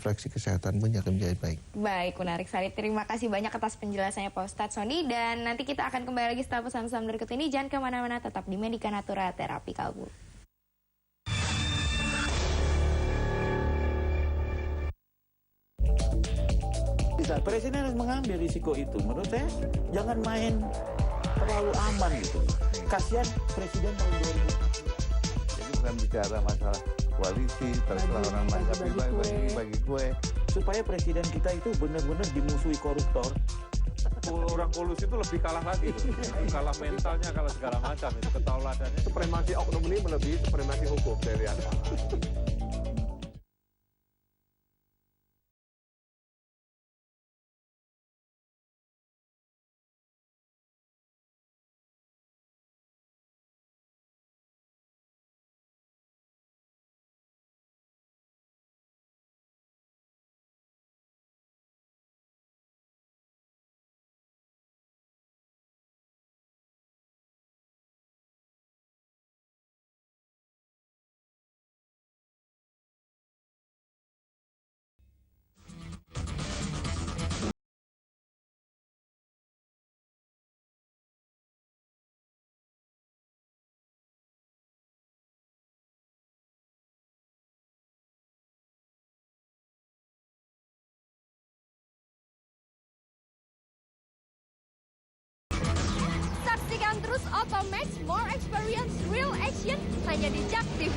refleksi kesehatan pun akan menjadi baik. Baik, menarik sekali. Terima kasih banyak atas penjelasannya Pak Ustadz Sony. Dan nanti kita akan kembali lagi setelah pesan-pesan berikut ini. Jangan kemana-mana, tetap di Medika Natura Terapi Kalbu. Presiden harus mengambil risiko itu. Menurut saya, jangan main terlalu aman gitu. Kasihan Presiden tahun 2014. Jadi bukan bicara masalah koalisi, terserah orang banyak bagi kue. Supaya presiden kita itu benar-benar dimusuhi koruptor. Orang kolusi itu lebih kalah lagi, kalah mentalnya, kalah segala macam, itu ketauladannya. Supremasi oknum ini melebihi supremasi hukum, saya lihat. Saksikan terus Otomax More Experience Real Action hanya di JAK TV.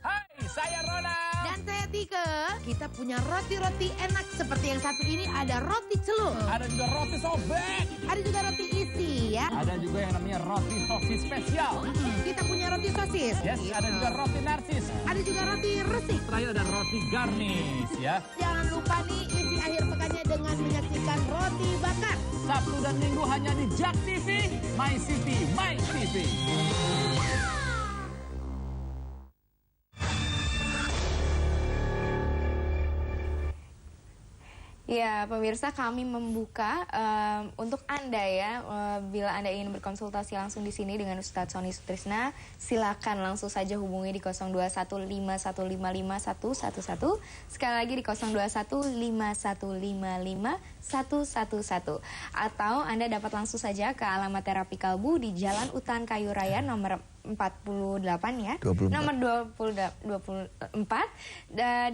Hai, saya Ronald. Dan saya Tika. Kita punya roti-roti enak seperti yang satu ini, ada roti celup. Ada juga roti sobek. Ada juga roti isi ya. Ada juga yang namanya roti sosis spesial. Kita punya roti sosis. Yes, ada juga roti narsis. Ada juga roti resik. Terakhir ada roti garnish ya. Jangan lupa nih isi akhir pekannya dengan menyaksikan roti bakar. Sabtu dan Minggu hanya di JAK TV, My City, My TV. Ya, pemirsa, kami membuka untuk Anda ya, bila Anda ingin berkonsultasi langsung di sini dengan Ustadz Sony Sutrisna, silakan langsung saja hubungi di 0215155111. Sekali lagi di 0215155111. Atau Anda dapat langsung saja ke alamat Terapi Kalbu di Jalan Utan Kayu Raya nomor 48 ya. 24. Nomor 24.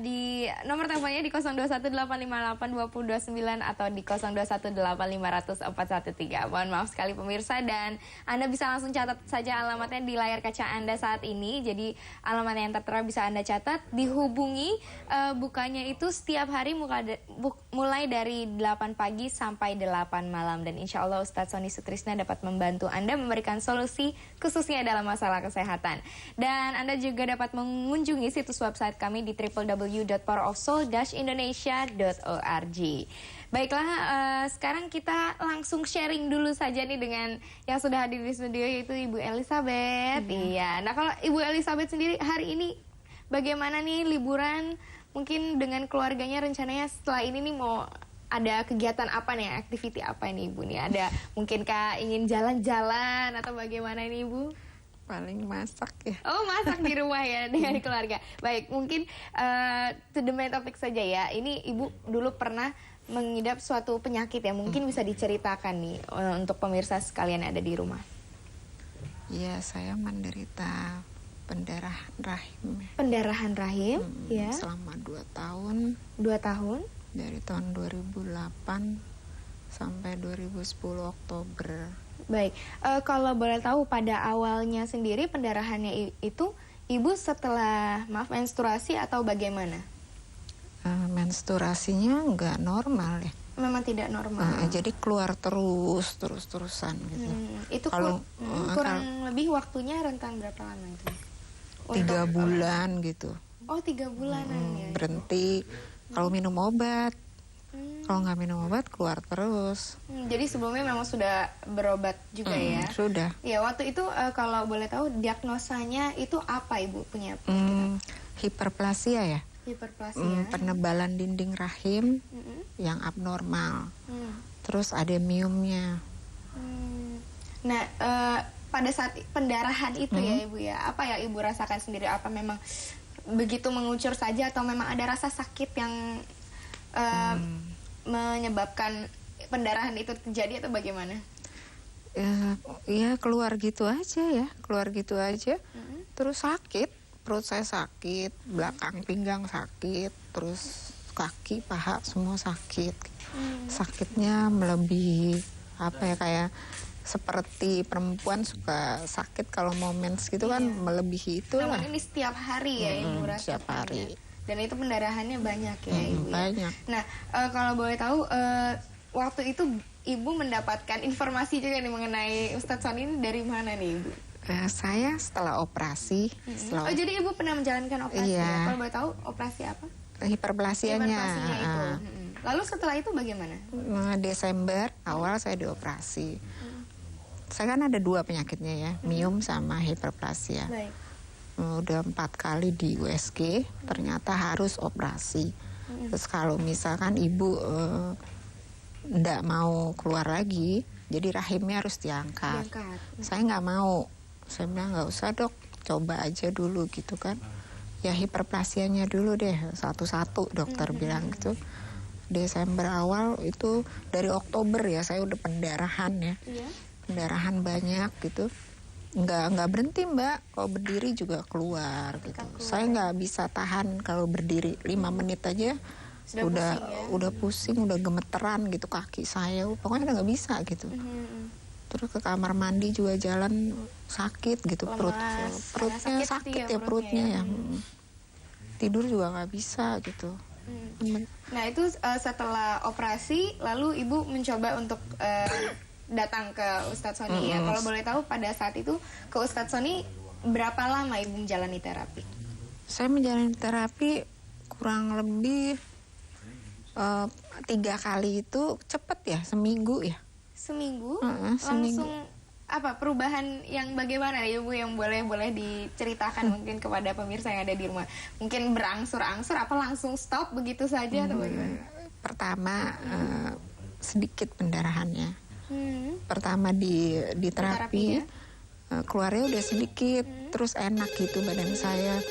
Di nomor teleponnya di 0218582029 atau di 0218500413. Mohon maaf sekali pemirsa, dan Anda bisa langsung catat saja alamatnya di layar kaca Anda saat ini. Jadi alamatnya yang tertera bisa Anda catat, dihubungi. Bukanya itu setiap hari mulai dari 8 pagi sampai 8 malam, dan insya Allah Ustadz Sony Sutrisna dapat membantu Anda memberikan solusi khususnya dalam masalah kesehatan. Dan Anda juga dapat mengunjungi situs website kami di www.powerofsoul-indonesia.org. Baiklah, sekarang kita langsung sharing dulu saja nih dengan yang sudah hadir di studio, yaitu Ibu Elizabeth. Iya. Nah, kalau Ibu Elizabeth sendiri hari ini bagaimana nih liburan? Mungkin dengan keluarganya rencananya setelah ini nih mau ada kegiatan apa nih, aktiviti apa nih Ibu nih? Ada mungkinkah ingin jalan-jalan atau bagaimana nih Ibu? Paling masak ya. Oh, masak di rumah ya dengan keluarga. Baik, mungkin to the main topic saja ya. Ini Ibu dulu pernah mengidap suatu penyakit ya, mungkin bisa diceritakan nih untuk pemirsa sekalian yang ada di rumah. Iya, saya menderita pendarahan rahim. Pendarahan rahim, ya. Selama 2 tahun. 2 tahun? Dari tahun 2008 sampai 2010 Oktober. Baik, kalau boleh tahu pada awalnya sendiri pendarahannya itu Ibu setelah menstruasi atau bagaimana? Menstruasinya nggak normal ya. Memang tidak normal. Jadi keluar terus-terusan gitu. Itu kalau kurang lebih waktunya rentang berapa lama itu? 3 bulan gitu. Oh, 3 bulanan ya. Berhenti kalau minum obat. Kalau nggak minum obat keluar terus. Jadi sebelumnya memang sudah berobat juga ya? Sudah. Ya, waktu itu kalau boleh tahu diagnosanya itu apa Ibu punya? Hiperplasia ya. Hiperplasia. Penebalan dinding rahim yang abnormal. Terus adeniumnya. Nah, pada saat pendarahan itu ya Ibu ya, apa ya Ibu rasakan sendiri? Apa memang begitu mengucur saja atau memang ada rasa sakit yang menyebabkan pendarahan itu terjadi atau bagaimana? Ya keluar gitu aja. Terus sakit, perut saya sakit, belakang pinggang sakit, terus kaki, paha semua sakit. Sakitnya melebihi kayak seperti perempuan suka sakit kalau mau mens gitu kan, melebihi itulah. Namun ini setiap hari ya Ibu rasakan. Setiap hari. Dan itu pendarahannya banyak ya Ibu. Banyak. Nah, kalau boleh tahu waktu itu Ibu mendapatkan informasi juga nih mengenai Ustadz Sony ini dari mana nih Ibu? Saya setelah operasi. Jadi Ibu pernah menjalankan operasi ya? Kalau boleh tahu operasi apa? Hiperplasianya itu. Lalu setelah itu bagaimana? Desember awal saya dioperasi. Saya kan ada 2 penyakitnya ya, miom sama hiperplasia. Baik. Udah 4 kali di USG, ternyata harus operasi. Terus kalau misalkan ibu nggak mau keluar lagi, jadi rahimnya harus diangkat. Saya nggak mau, saya bilang nggak usah dok, coba aja dulu gitu kan. Ya hiperplasianya dulu deh, satu-satu dokter bilang gitu. Desember awal itu dari Oktober ya, saya udah pendarahan ya. Pendarahan banyak gitu, nggak berhenti Mbak, kalau berdiri juga keluar gitu. Saya nggak bisa tahan kalau berdiri 5 menit aja udah pusing, udah gemeteran gitu kaki saya, pokoknya udah nggak bisa gitu. Terus ke kamar mandi juga jalan sakit gitu, perutnya sakit ya perutnya ya. Tidur juga nggak bisa gitu. Nah itu setelah operasi lalu Ibu mencoba untuk datang ke Ustadz Sony ya. Kalau boleh tahu pada saat itu ke Ustadz Sony berapa lama Ibu menjalani terapi? Saya menjalani terapi kurang lebih 3 kali itu cepet ya, seminggu ya. Seminggu? Seminggu. Langsung apa perubahan yang bagaimana Ibu yang boleh diceritakan mungkin kepada pemirsa yang ada di rumah? Mungkin berangsur-angsur apa langsung stop begitu saja atau bagaimana? Pertama sedikit pendarahannya. Pertama di terapi keluarnya udah sedikit, terus enak gitu badan saya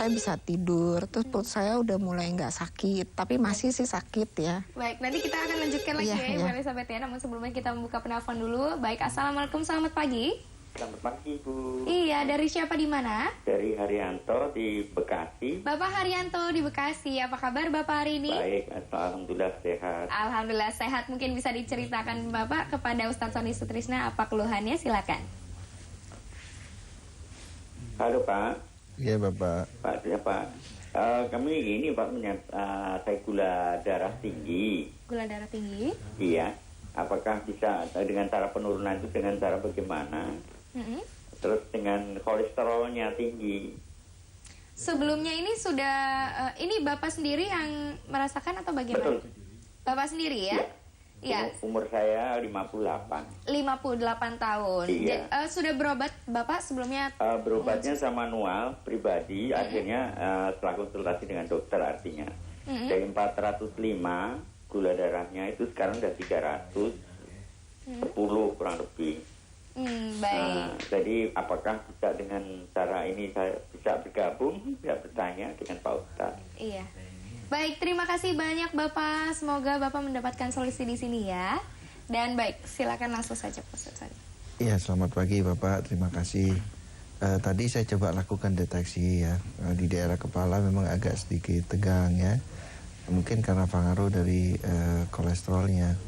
bisa tidur, terus perut saya udah mulai nggak sakit, tapi masih sih sakit ya. Baik, nanti kita akan lanjutkan lagi ya Ibu Elizabeth ya, namun sebelumnya kita membuka penelpon dulu. Baik, assalamualaikum, selamat pagi. Selamat pagi Bu. Iya, dari siapa di mana? Dari Haryanto di Bekasi. Bapak Haryanto di Bekasi, apa kabar Bapak hari ini? Baik, alhamdulillah sehat. Alhamdulillah sehat. Mungkin bisa diceritakan Bapak kepada Ustadz Sony Sutrisna apa keluhannya, silakan. Halo Pak. Iya Bapak. Pak, siapa? Kami ini Pak saya gula darah tinggi. Gula darah tinggi? Iya. Apakah bisa dengan cara penurunan itu dengan cara bagaimana? Terus dengan kolesterolnya tinggi. Sebelumnya ini sudah, ini Bapak sendiri yang merasakan atau bagaimana? Betul. Bapak sendiri ya? Iya. Umur saya 58. 58 tahun. Iya. Sudah berobat Bapak sebelumnya? Berobatnya sama manual pribadi, akhirnya setelah konsultasi dengan dokter artinya. Dari 405 gula darahnya itu sekarang udah 310 kurang lebih. Baik. Jadi apakah bisa dengan cara ini saya bisa bergabung, bisa bertanya dengan Pak Ustadz? Iya. Baik, terima kasih banyak Bapak. Semoga Bapak mendapatkan solusi di sini ya. Dan baik, silakan langsung saja Pak Ustadz. Iya, selamat pagi Bapak, terima kasih. Tadi saya coba lakukan deteksi ya, di daerah kepala memang agak sedikit tegang ya. Mungkin karena pengaruh dari kolesterolnya.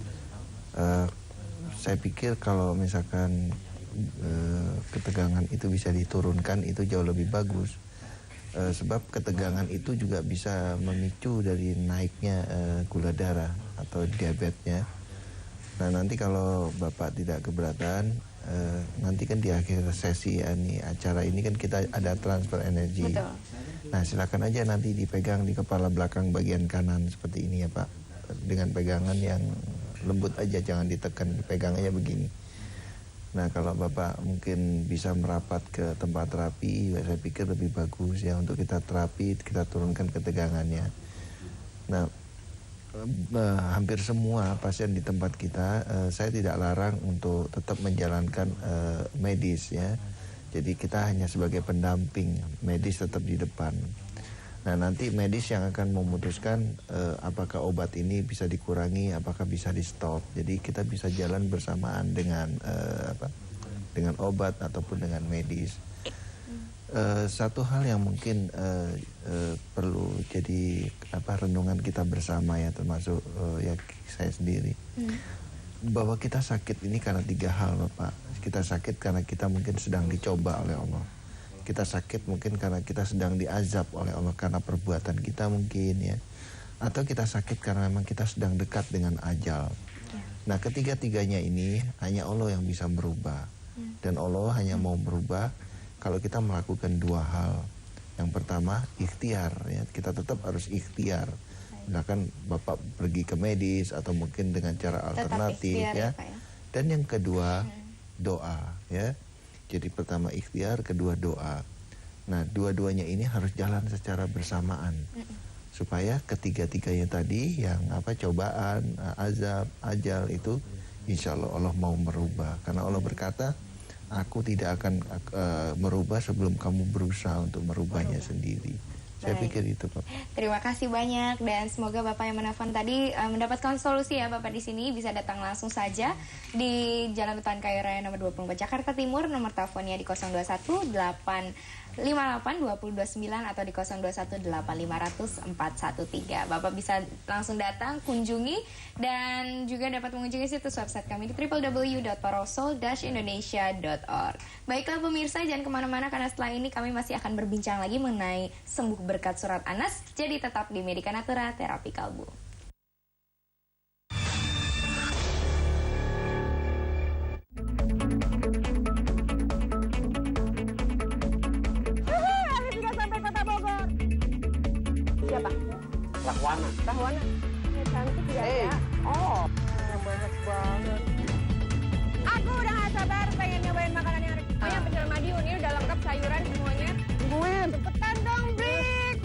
Saya pikir kalau misalkan ketegangan itu bisa diturunkan itu jauh lebih bagus. Sebab ketegangan itu juga bisa memicu dari naiknya gula darah atau diabetesnya. Nah nanti kalau Bapak tidak keberatan, nanti kan di akhir sesi acara ini kan kita ada transfer energi. Betul. Nah silakan aja nanti dipegang di kepala belakang bagian kanan seperti ini ya Pak. Dengan pegangan yang lembut aja, jangan ditekan, dipegang aja begini. Nah kalau Bapak mungkin bisa merapat ke tempat terapi, saya pikir lebih bagus ya untuk kita terapi, kita turunkan ketegangannya. Nah hampir semua pasien di tempat kita, saya tidak larang untuk tetap menjalankan medis ya. Jadi kita hanya sebagai pendamping, medis tetap di depan. Nah nanti medis yang akan memutuskan apakah obat ini bisa dikurangi, apakah bisa di stop. Jadi kita bisa jalan bersamaan dengan dengan obat ataupun dengan medis. Satu hal yang mungkin perlu jadi renungan kita bersama ya, termasuk ya saya sendiri, bahwa kita sakit ini karena 3 hal Bapak. Kita sakit karena kita mungkin sedang dicoba oleh Allah. Kita sakit mungkin karena kita sedang diazab oleh Allah karena perbuatan kita mungkin ya. Atau kita sakit karena memang kita sedang dekat dengan ajal. Nah ketiga-tiganya ini hanya Allah yang bisa merubah. Dan Allah hanya mau merubah kalau kita melakukan 2 hal. Yang pertama ikhtiar ya, kita tetap harus ikhtiar. Misalkan Bapak pergi ke medis atau mungkin dengan cara alternatif ya. Dan yang kedua doa ya. Jadi pertama ikhtiar, kedua doa. Nah dua-duanya ini harus jalan secara bersamaan. Supaya ketiga-tiganya tadi yang cobaan, azab, ajal itu insya Allah Allah mau merubah. Karena Allah berkata, aku tidak akan merubah sebelum kamu berusaha untuk merubahnya sendiri. Saya pikir itu Pak. Terima kasih banyak dan semoga Bapak yang menelpon tadi mendapatkan solusi ya Bapak di sini. Bisa datang langsung saja di Jalan Utan Kayu Raya nomor 24 Jakarta Timur. Nomor teleponnya di 021 858 229 atau di 021 8500 413. Bapak bisa langsung datang, kunjungi dan juga dapat mengunjungi situs website kami di www.parosol-indonesia.org. Baiklah pemirsa, jangan kemana-mana karena setelah ini kami masih akan berbincang lagi mengenai sembuh berkat surat Anas. Jadi tetap di Medika Natura Terapi Kalbu. Siapa? Rahwana. Rahwana. Ya, cantik ya. Oh, banyak banget. Aku udah gak sabar pengen nyobain makanan yang pokoknya pecel Madiun ini udah lengkap sayuran semuanya. Tungguin. Cepetan dong, Brik.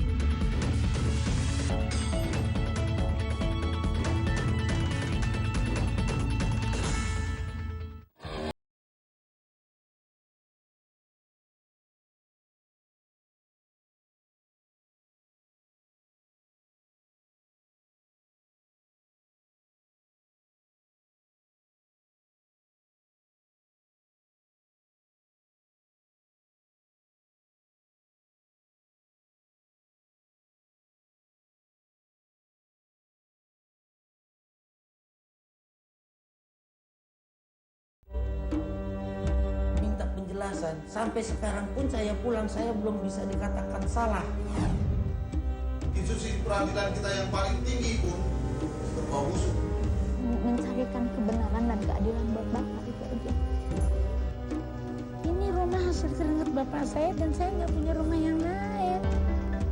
Minta penjelasan. Sampai sekarang pun saya pulang, saya belum bisa dikatakan salah. Institusi peradilan kita yang paling tinggi pun berbau busuk. Mencarikan kebenaran dan keadilan buat Bapak itu aja. Ini rumah hasil keringat Bapak saya dan saya nggak punya rumah yang lain.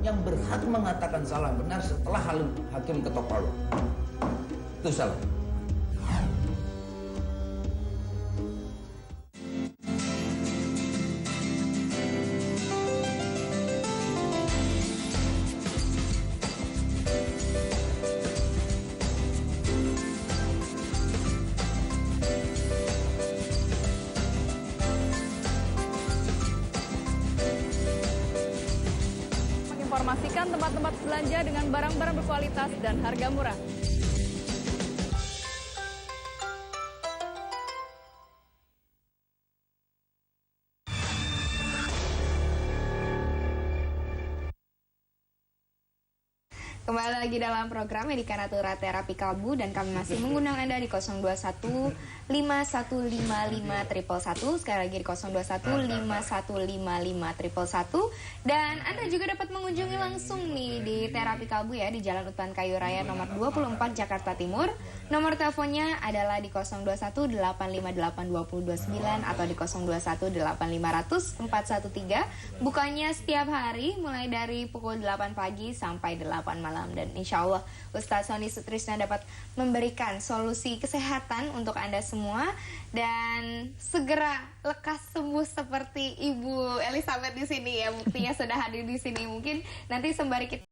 Yang berhak mengatakan salah benar setelah hakim ketok palu. Itu salah. Informasikan tempat-tempat belanja dengan barang-barang berkualitas dan harga murah. Kembali lagi dalam program Medika Natura Terapi Kalbu dan kami masih mengundang Anda di 021 5155 111. Sekali lagi di 021 5155 111. Dan Anda juga dapat mengunjungi langsung nih di Terapi Kalbu ya di Jalan Utan Kayu Raya nomor 24 Jakarta Timur. Nomor teleponnya adalah di 021 858 229 atau di 021 8500 413. Bukannya setiap hari mulai dari pukul 8 pagi sampai 8 malam. Dan insya Allah Ustadz Sony Sutrisna dapat memberikan solusi kesehatan untuk Anda semua dan segera lekas sembuh seperti Ibu Elizabeth di sini ya, buktinya sudah hadir di sini. Mungkin nanti sembari kita